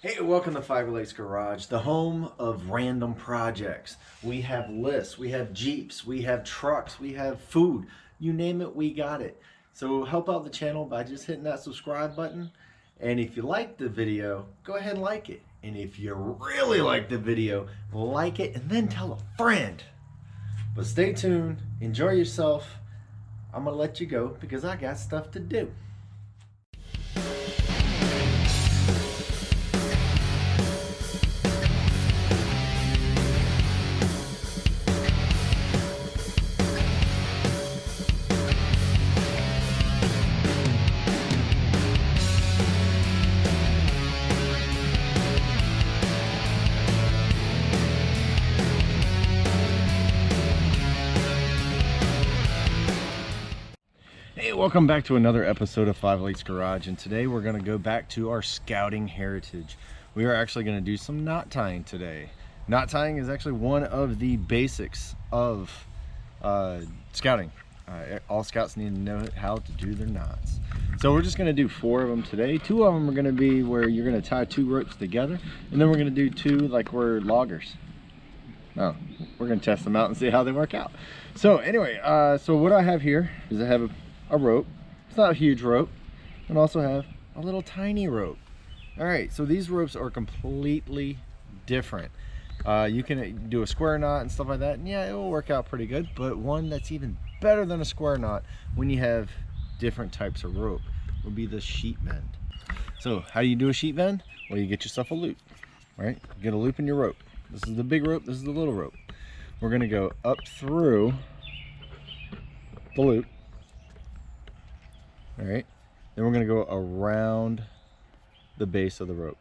Hey, welcome to Five Lakes Garage, the home of random projects. We have lists, we have Jeeps, we have trucks, we have food. You name it, we got it. So help out the channel by just hitting that subscribe button. And if you like the video, go ahead and like it. And if you really like the video, like it and then tell a friend. But stay tuned, enjoy yourself. I'm gonna let you go because I got stuff to do. Hey, welcome back to another episode of Five Lakes Garage, and today we're going to go back to our scouting heritage. We are actually going to do some knot tying today. Knot tying is actually one of the basics of scouting. All scouts need to know how to do their knots. So we're just going to do 4 of them today. 2 of them are going to be where you're going to tie 2 ropes together, and then we're going to do 2 like we're loggers. No, we're going to test them out and see how they work out. So anyway, so what I have here is I have a rope. It's not a huge rope, and also have a little tiny rope. All right, so these ropes are completely different. You can do a square knot and stuff like that, and yeah, it will work out pretty good, but one that's even better than a square knot when you have different types of rope would be the sheet bend. So how do you do a sheet bend? Well, you get yourself a loop, right? You get a loop in your rope. This is the big rope, this is the little rope. We're gonna go up through the loop. All right, then we're going to go around the base of the rope.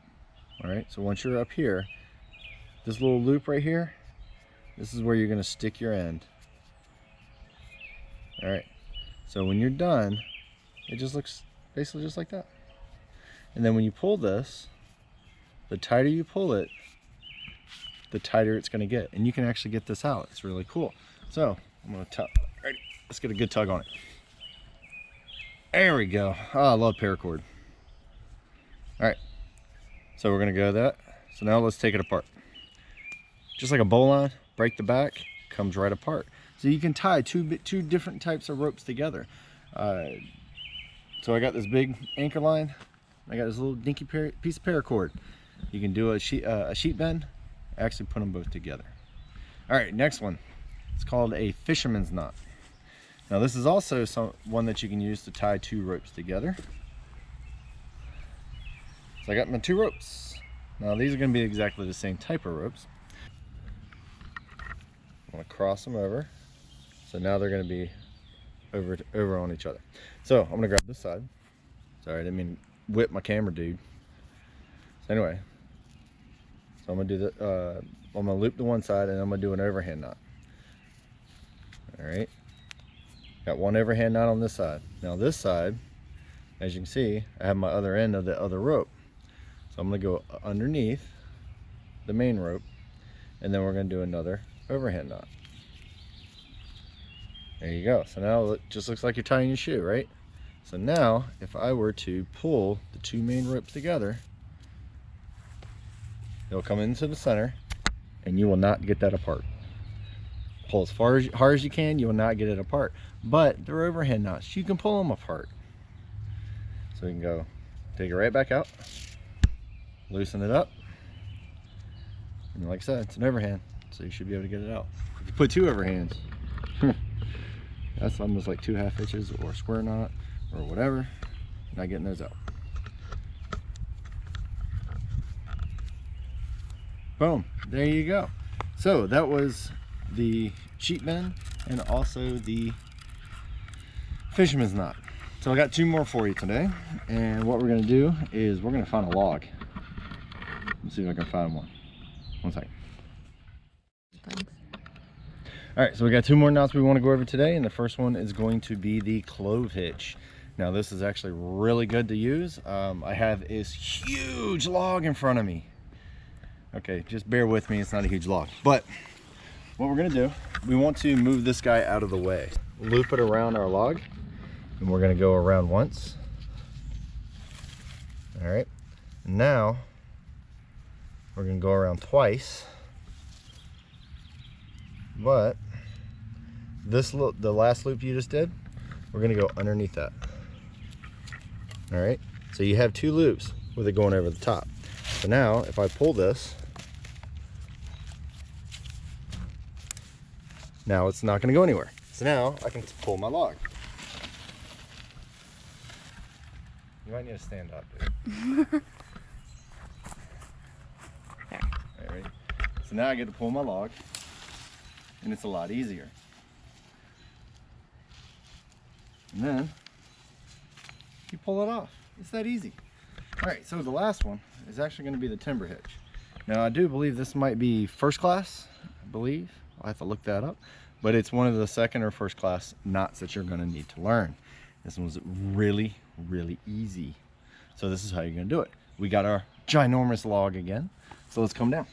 All right, so once you're up here, this little loop right here, this is where you're going to stick your end. All right, so when you're done, it just looks basically just like that. And then when you pull this, the tighter you pull it, the tighter it's going to get. And you can actually get this out. It's really cool. So I'm going to tug. Right, let's get a good tug on it. There we go. Oh, I love paracord. All right, so we're gonna go that. So now let's take it apart. Just like a bowline, break the back, comes right apart. So you can tie two different types of ropes together. So I got this big anchor line. I got this little dinky piece of paracord. You can do a sheet bend, actually put them both together. All right, next one. It's called a fisherman's knot. Now this is also one that you can use to tie 2 ropes together. So I got my 2 ropes. Now these are going to be exactly the same type of ropes. I'm going to cross them over. So now they're going to be over on each other. So I'm going to grab this side. Sorry, I didn't mean to whip my camera dude. So anyway, so I'm going to do I'm going to loop the one side and I'm going to do an overhand knot. All right. Got one overhand knot on this side. Now this side, as you can see, I have my other end of the other rope. So I'm going to go underneath the main rope, and then we're going to do another overhand knot. There you go. So now it just looks like you're tying your shoe, right? So now, if I were to pull the 2 main ropes together, they'll come into the center, and you will not get that apart. Pull as hard as you can, you will not get it apart. But they're overhand knots, you can pull them apart. So you can go, take it right back out, loosen it up, and like I said, it's an overhand, so you should be able to get it out. If you put 2 overhands, that's almost like 2 half hitches or a square knot or whatever. Not getting those out. Boom, there you go. So that was the sheet bend and also the fisherman's knot. So I got 2 more for you today, and what we're going to do is we're going to find a log. Let's see if I can find one. One second. Thanks. All right, so we got 2 more knots we want to go over today, and the first one is going to be the Clove hitch. Now this is actually really good to use. I have this huge log in front of me. Okay, just bear with me, it's not a huge log, but what we're gonna do, we want to move this guy out of the way. Loop it around our log, and we're gonna go around once. All right, and now we're gonna go around twice, but the last loop you just did, we're gonna go underneath that. All right, so you have 2 loops with it going over the top. So now if I pull this, now it's not gonna go anywhere. So now I can pull my log. You might need to stand up, dude. There. All right, ready? So now I get to pull my log, and it's a lot easier. And then you pull it off. It's that easy. All right, so the last one is actually going to be the timber hitch. Now I do believe this might be first class, I believe. I'll have to look that up. But it's one of the second or first class knots that you're going to need to learn. This one's really, really easy. So this is how you're going to do it. We got our ginormous log again. So let's come down.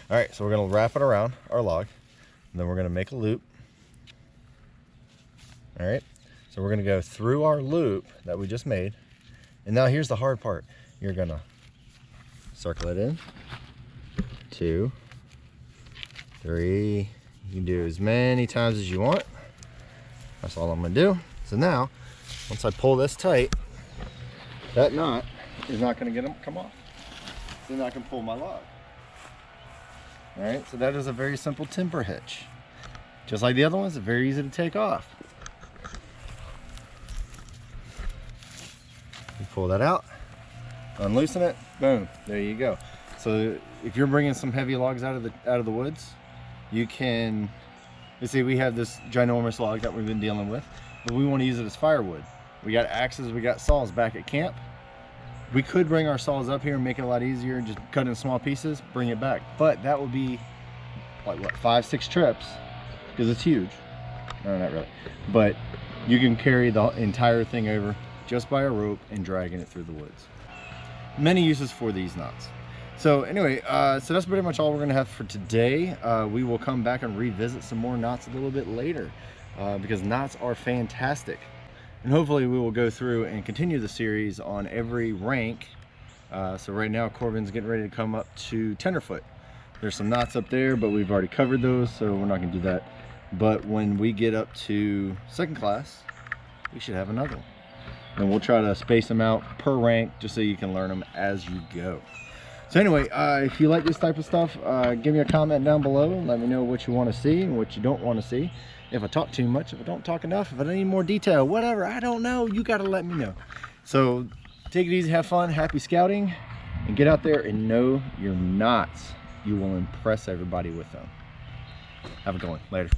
All right, so we're going to wrap it around our log. And then we're going to make a loop. All right, so we're gonna go through our loop that we just made. And now here's the hard part. You're gonna circle it in, 2, 3. You can do as many times as you want. That's all I'm gonna do. So now, once I pull this tight, that knot is not gonna come off. So then I can pull my log. All right, so that is a very simple timber hitch. Just like the other ones, it's very easy to take off. You pull that out, unloosen it, boom, there you go. So if you're bringing some heavy logs out of the woods, you can, you see we have this ginormous log that we've been dealing with, but we want to use it as firewood. We got axes, we got saws back at camp. We could bring our saws up here and make it a lot easier, just cut in small pieces, bring it back. But that would be like what, 5-6 trips, because it's huge. No, not really. But you can carry the entire thing over just by a rope and dragging it through the woods. Many uses for these knots. So anyway, so that's pretty much all we're gonna have for today. We will come back and revisit some more knots a little bit later because knots are fantastic. And hopefully we will go through and continue the series on every rank. So right now Corbin's getting ready to come up to tenderfoot. There's some knots up there, but we've already covered those, so we're not gonna do that. But when we get up to second class, we should have another one. And we'll try to space them out per rank just so you can learn them as you go. So anyway, if you like this type of stuff, give me a comment down below. Let me know what you want to see and what you don't want to see. If I talk too much, if I don't talk enough, if I need more detail, whatever, I don't know, you got to let me know. So take it easy, have fun, happy scouting, and get out there and know your knots. You will impress everybody with them. Have a good one. Later.